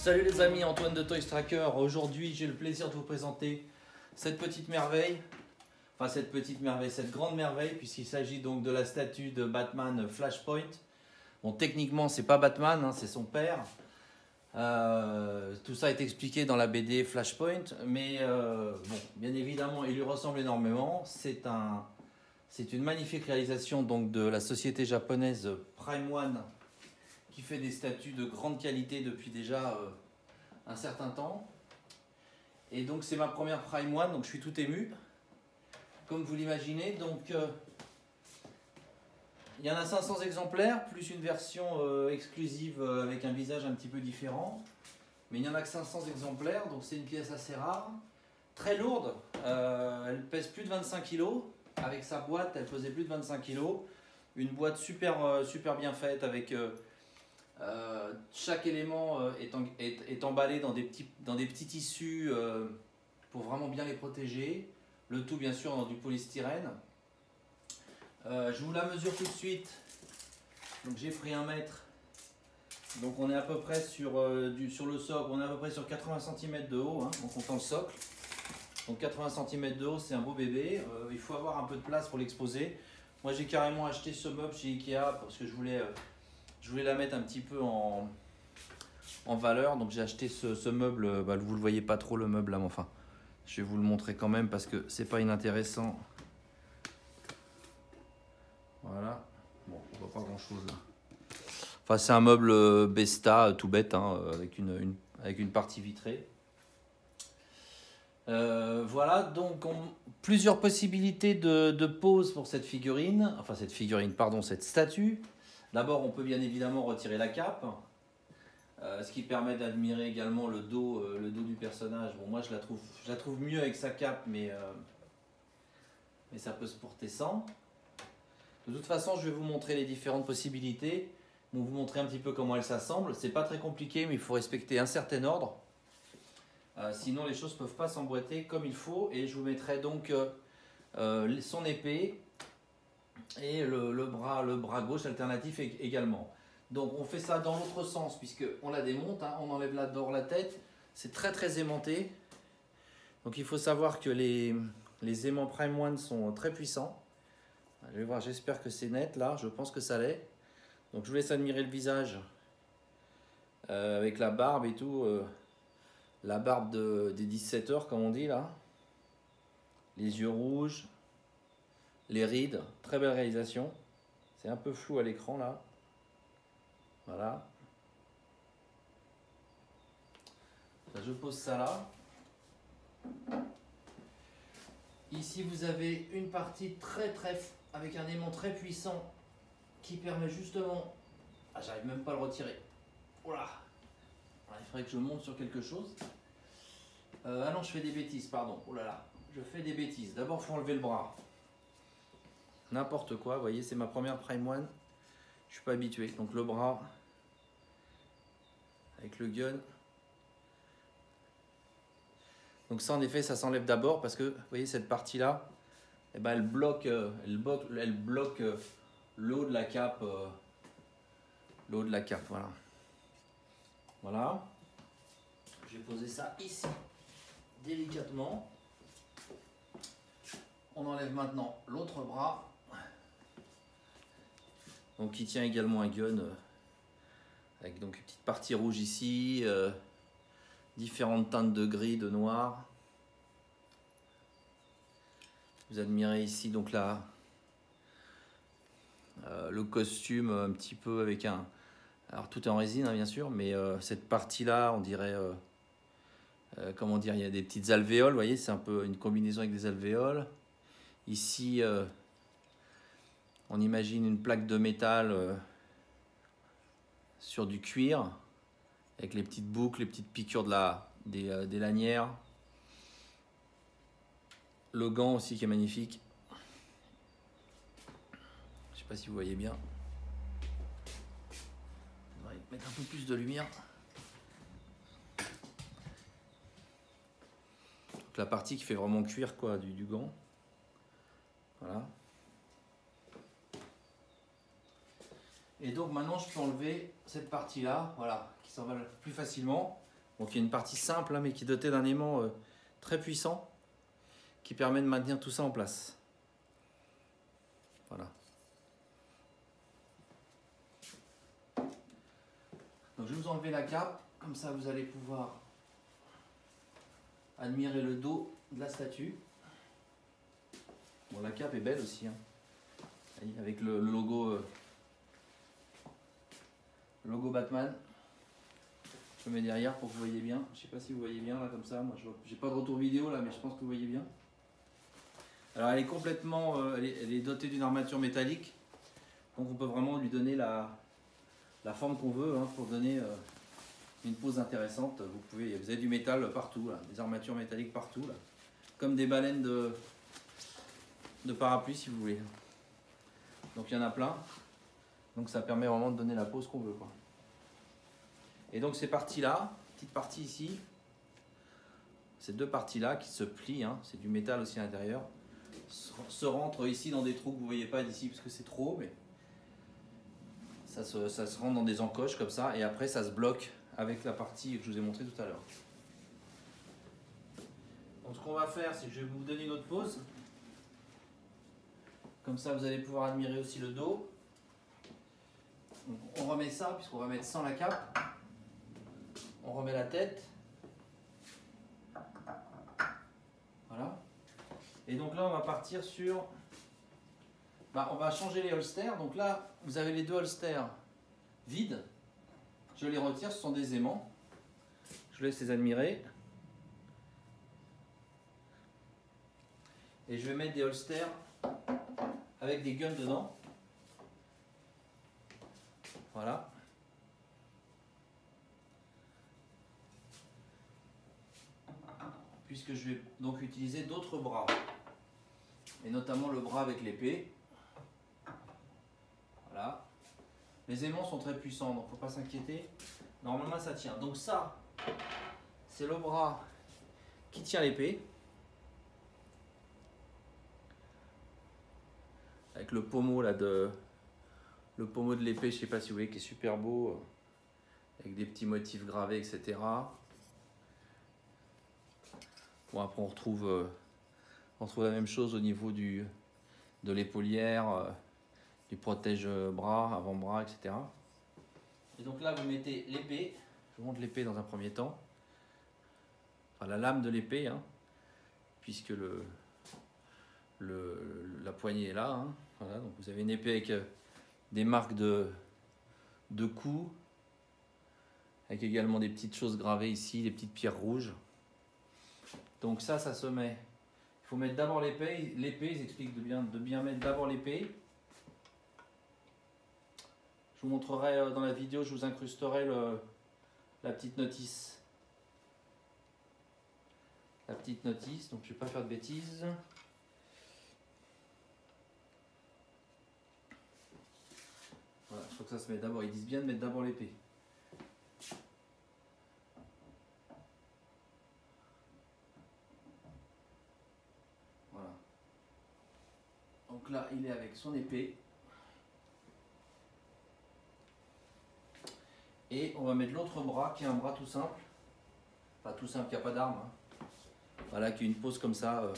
Salut les amis, Antoine de Toys Tracker. Aujourd'hui, j'ai le plaisir de vous présenter cette petite merveille. Enfin, cette grande merveille, puisqu'il s'agit donc de la statue de Batman Flashpoint. Bon, techniquement, c'est pas Batman, hein, c'est son père. Tout ça est expliqué dans la BD Flashpoint, mais bon, bien évidemment, il lui ressemble énormément. C'est une magnifique réalisation donc de la société japonaise Prime One, qui fait des statues de grande qualité depuis déjà un certain temps. Et donc c'est ma première Prime One, donc je suis tout ému, comme vous l'imaginez. Donc il y en a 500 exemplaires, plus une version exclusive avec un visage un petit peu différent. Mais il n'y en a que 500 exemplaires, donc c'est une pièce assez rare, très lourde. Elle pèse plus de 25 kg. Avec sa boîte, elle pesait plus de 25 kg. Une boîte super bien faite avec... chaque élément est emballé dans des petits tissus pour vraiment bien les protéger. Le tout bien sûr dans du polystyrène. Je vous la mesure tout de suite. Donc j'ai pris 1 mètre. Donc on est à peu près sur le socle, on est à peu près sur 80 cm de haut, hein, en comptant le socle. Donc 80 cm de haut, c'est un beau bébé. Il faut avoir un peu de place pour l'exposer. Moi j'ai carrément acheté ce meuble chez Ikea parce que je voulais la mettre un petit peu en valeur. Donc j'ai acheté ce meuble. Bah, vous ne le voyez pas trop le meuble là, mais enfin, je vais vous le montrer quand même parce que c'est pas inintéressant. Voilà. Bon, on voit pas grand chose là. Enfin, c'est un meuble Besta tout bête, hein, avec une partie vitrée. Voilà, donc plusieurs possibilités de pose pour cette figurine. Enfin, cette statue. D'abord, on peut bien évidemment retirer la cape, ce qui permet d'admirer également le dos du personnage. Bon, moi, je la trouve mieux avec sa cape, mais ça peut se porter sans. De toute façon, je vais vous montrer les différentes possibilités. Bon, vous montrer un petit peu comment elle s'assemble. C'est pas très compliqué, mais il faut respecter un certain ordre. Sinon, les choses ne peuvent pas s'emboîter comme il faut. Et je vous mettrai donc son épée et le bras gauche alternatif également. Donc on fait ça dans l'autre sens puisqu'on la démonte, hein, on enlève d'abord la tête. C'est très aimanté. Donc il faut savoir que les aimants Prime One sont très puissants. Je vais voir, j'espère que c'est net là, je pense que ça l'est. Donc je vous laisse admirer le visage avec la barbe et tout. La barbe des 17 heures comme on dit là. Les yeux rouges. Les rides, très belle réalisation. C'est un peu flou à l'écran là. Voilà. Je pose ça là. Ici vous avez une partie avec un aimant très puissant qui permet justement... Ah, j'arrive même pas à le retirer. Voilà. Il faudrait que je monte sur quelque chose. Ah non, je fais des bêtises, pardon. Oh là là, je fais des bêtises. D'abord, il faut enlever le bras. N'importe quoi, vous voyez, c'est ma première Prime One. Je suis pas habitué. Donc le bras avec le gun. Donc ça, en effet, ça s'enlève d'abord parce que, vous voyez, cette partie-là, eh ben, elle bloque le haut de la cape. Voilà. Voilà. Je vais poser ça ici, délicatement. On enlève maintenant l'autre bras. Donc il tient également un gun avec donc une petite partie rouge ici, différentes teintes de gris, de noir. Vous admirez ici donc là le costume un petit peu avec un... Alors tout est en résine hein, bien sûr, mais cette partie là on dirait... comment dire, il y a des petites alvéoles, vous voyez, c'est un peu une combinaison avec des alvéoles. Ici... on imagine une plaque de métal sur du cuir, avec les petites boucles, les petites piqûres des lanières. Le gant aussi qui est magnifique. Je ne sais pas si vous voyez bien. On va mettre un peu plus de lumière. Donc la partie qui fait vraiment cuir quoi, du gant. Voilà. Et donc maintenant je peux enlever cette partie là, voilà, qui s'envole plus facilement. Donc il y a une partie simple, hein, mais qui est dotée d'un aimant très puissant, qui permet de maintenir tout ça en place. Voilà. Donc je vais vous enlever la cape, comme ça vous allez pouvoir admirer le dos de la statue. Bon, la cape est belle aussi, hein. Avec le logo Batman. Je mets derrière pour que vous voyez bien. Je sais pas si vous voyez bien là comme ça. Moi, j'ai pas de retour vidéo là, mais je pense que vous voyez bien. Alors elle est complètement, elle est dotée d'une armature métallique, donc on peut vraiment lui donner la forme qu'on veut, hein, pour donner une pose intéressante. Vous avez du métal partout, là, des armatures métalliques partout, là, comme des baleines de parapluie si vous voulez. Donc il y en a plein. Donc ça permet vraiment de donner la pose qu'on veut, quoi. Et donc ces parties-là, petite partie ici, ces deux parties-là qui se plient, hein, c'est du métal aussi à l'intérieur, se rentrent ici dans des trous que vous ne voyez pas d'ici parce que c'est trop haut, mais ça se rentre dans des encoches comme ça, et après ça se bloque avec la partie que je vous ai montré tout à l'heure. Donc ce qu'on va faire, c'est que je vais vous donner une autre pose. Comme ça vous allez pouvoir admirer aussi le dos. Donc on remet ça, puisqu'on va mettre sans la cape. On remet la tête. Voilà. Et donc là on va partir sur... on va changer les holsters. Donc là vous avez les deux holsters vides. Je les retire, ce sont des aimants. Je laisse les admirer. Et je vais mettre des holsters avec des guns dedans. Voilà. Puisque je vais donc utiliser d'autres bras. Et notamment le bras avec l'épée. Voilà. Les aimants sont très puissants, donc il ne faut pas s'inquiéter. Normalement ça tient. Donc ça, c'est le bras qui tient l'épée. Avec le pommeau là de l'épée, je sais pas si vous voyez, qui est super beau, avec des petits motifs gravés, etc. Bon, après on retrouve la même chose au niveau de l'épaulière, du protège-bras, avant-bras, etc. Et donc là vous mettez l'épée. Je vous montre l'épée dans un premier temps. Enfin la lame de l'épée, hein, puisque la poignée est là, hein. Voilà, donc vous avez une épée avec des marques de coups, avec également des petites choses gravées ici, des petites pierres rouges. Donc ça se met. Il faut mettre d'abord l'épée. L'épée, ils expliquent de bien mettre d'abord l'épée. Je vous montrerai dans la vidéo, je vous incrusterai la petite notice. La petite notice, donc je ne vais pas faire de bêtises. Voilà, je crois que ça se met d'abord. Ils disent bien de mettre d'abord l'épée. Voilà. Donc là, il est avec son épée. Et on va mettre l'autre bras, qui est un bras tout simple. Pas tout simple, qui n'a pas d'arme, hein. Voilà, qui est une pose comme ça,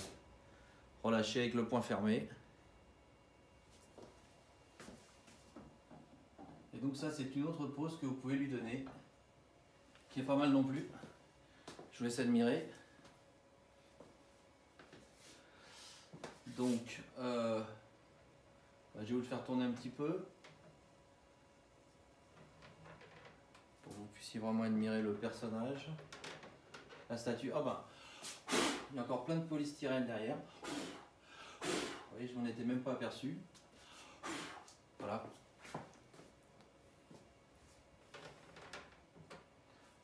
relâchée avec le poing fermé. Et donc ça, c'est une autre pose que vous pouvez lui donner, qui est pas mal non plus. Je vous laisse admirer. Donc, je vais vous le faire tourner un petit peu, pour que vous puissiez vraiment admirer le personnage. La statue, il y a encore plein de polystyrène derrière. Vous voyez, je m'en étais même pas aperçu. Voilà.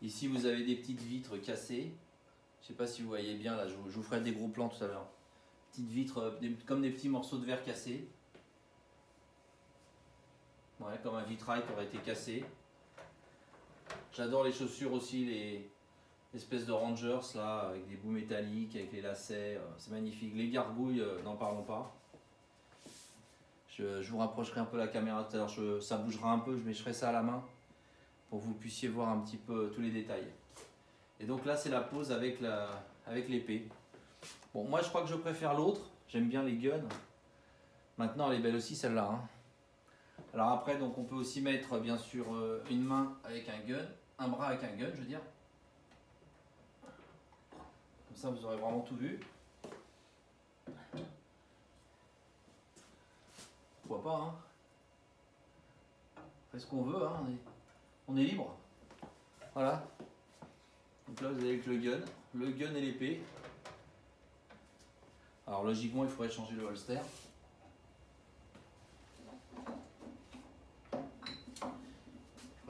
Ici, vous avez des petites vitres cassées. Je ne sais pas si vous voyez bien, là, je vous ferai des gros plans tout à l'heure. Petites vitres, comme des petits morceaux de verre cassés. Ouais, comme un vitrail qui aurait été cassé. J'adore les chaussures aussi, les espèces de Rangers, là, avec des bouts métalliques, avec les lacets. C'est magnifique. Les gargouilles, n'en parlons pas. Je vous rapprocherai un peu la caméra tout à l'heure. Ça bougera un peu, mais je ferai ça à la main, pour que vous puissiez voir un petit peu tous les détails. Et donc là c'est la pose avec l'épée. Bon, moi je crois que je préfère l'autre, j'aime bien les guns. Maintenant elle est belle aussi celle-là. Hein. Alors après donc on peut aussi mettre bien sûr une main avec un gun, un bras avec un gun je veux dire. Comme ça vous aurez vraiment tout vu. Pourquoi pas, hein. On fait ce qu'on veut, hein. On est libre. Voilà. Donc là vous avez avec le gun et l'épée. Alors logiquement il faudrait changer le holster.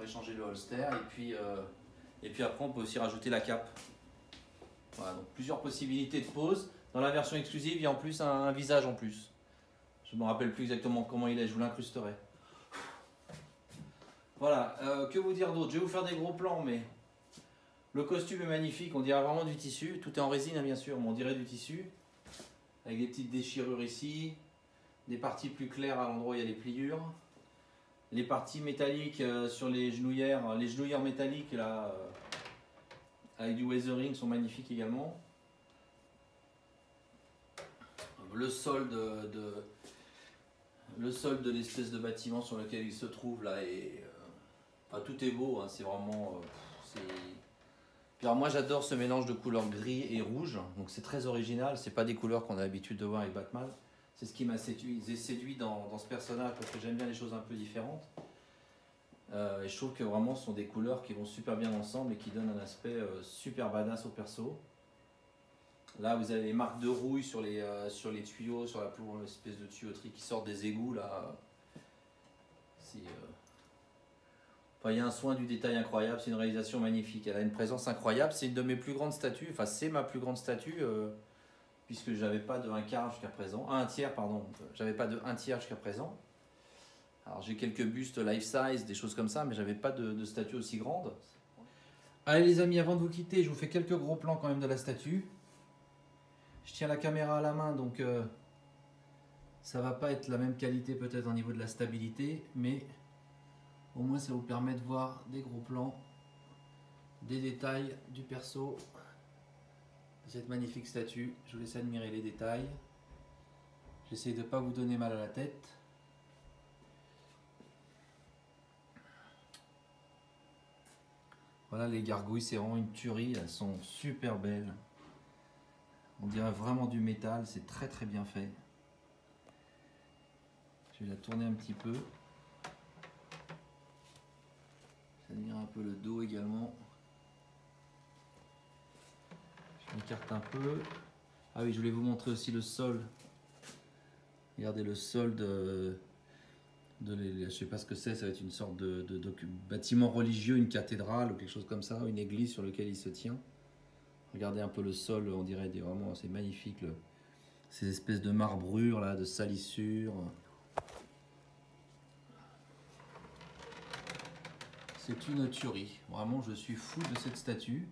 Changer le holster et puis après on peut aussi rajouter la cape. Voilà, donc plusieurs possibilités de pose. Dans la version exclusive il y a en plus un visage en plus. Je ne me rappelle plus exactement comment il est, je vous l'incrusterai. Voilà, que vous dire d'autre? Je vais vous faire des gros plans, mais le costume est magnifique, on dirait vraiment du tissu. Tout est en résine, hein, bien sûr, mais on dirait du tissu. Avec des petites déchirures ici, des parties plus claires à l'endroit où il y a les pliures. Les parties métalliques sur les genouillères métalliques là, avec du weathering sont magnifiques également. Le sol de l'espèce de bâtiment sur lequel il se trouve là est, enfin, tout est beau, hein, c'est vraiment. Puis alors moi j'adore ce mélange de couleurs gris et rouge, donc c'est très original. C'est pas des couleurs qu'on a l'habitude de voir avec Batman. C'est ce qui m'a séduit dans ce personnage parce que j'aime bien les choses un peu différentes. Et je trouve que vraiment ce sont des couleurs qui vont super bien ensemble et qui donnent un aspect super badass au perso. Là vous avez les marques de rouille sur les tuyaux, sur l'espèce de tuyauterie qui sort des égouts là. Enfin, il y a un soin du détail incroyable, c'est une réalisation magnifique. Elle a une présence incroyable, c'est une de mes plus grandes statues, enfin c'est ma plus grande statue. Puisque j'avais pas de 1/4 jusqu'à présent, un tiers pardon, j'avais pas de 1/3 jusqu'à présent. Alors j'ai quelques bustes life size, des choses comme ça, mais j'avais pas de statue aussi grande. Allez les amis, avant de vous quitter, je vous fais quelques gros plans quand même de la statue. Je tiens la caméra à la main, donc ça va pas être la même qualité peut-être au niveau de la stabilité, mais au moins ça vous permet de voir des gros plans, des détails du perso. Cette magnifique statue, je vous laisse admirer les détails. J'essaie de ne pas vous donner mal à la tête. Voilà les gargouilles, c'est vraiment une tuerie, elles sont super belles. On dirait vraiment du métal, c'est très très bien fait. Je vais la tourner un petit peu. J'admire un peu le dos également. Je m'écarte un peu. Ah oui, je voulais vous montrer aussi le sol. Regardez le sol je sais pas ce que c'est, ça va être une sorte de bâtiment religieux, une cathédrale ou quelque chose comme ça, une église sur laquelle il se tient. Regardez un peu le sol, on dirait vraiment, c'est magnifique, ces espèces de marbrures là, de salissures. C'est une tuerie, vraiment je suis fou de cette statue.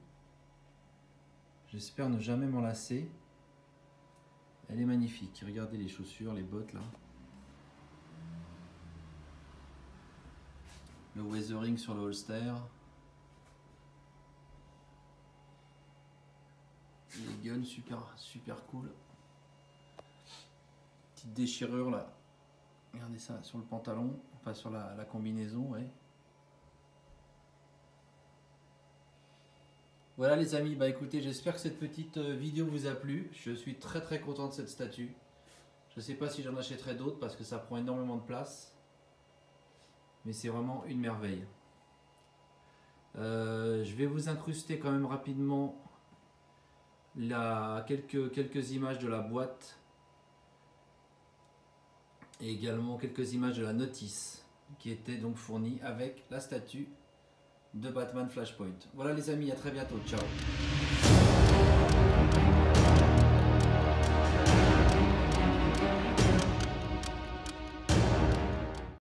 J'espère ne jamais m'en lasser. Elle est magnifique. Regardez les chaussures, les bottes là. Le weathering sur le holster. Les guns super cool. Petite déchirure là. Regardez ça sur le pantalon, enfin sur la combinaison, ouais. Voilà les amis, bah écoutez, j'espère que cette petite vidéo vous a plu. Je suis très très content de cette statue. Je ne sais pas si j'en achèterai d'autres parce que ça prend énormément de place. Mais c'est vraiment une merveille. Je vais vous incruster quand même rapidement quelques images de la boîte. Et également quelques images de la notice qui était donc fournie avec la statue de Batman Flashpoint. Voilà les amis, à très bientôt, ciao.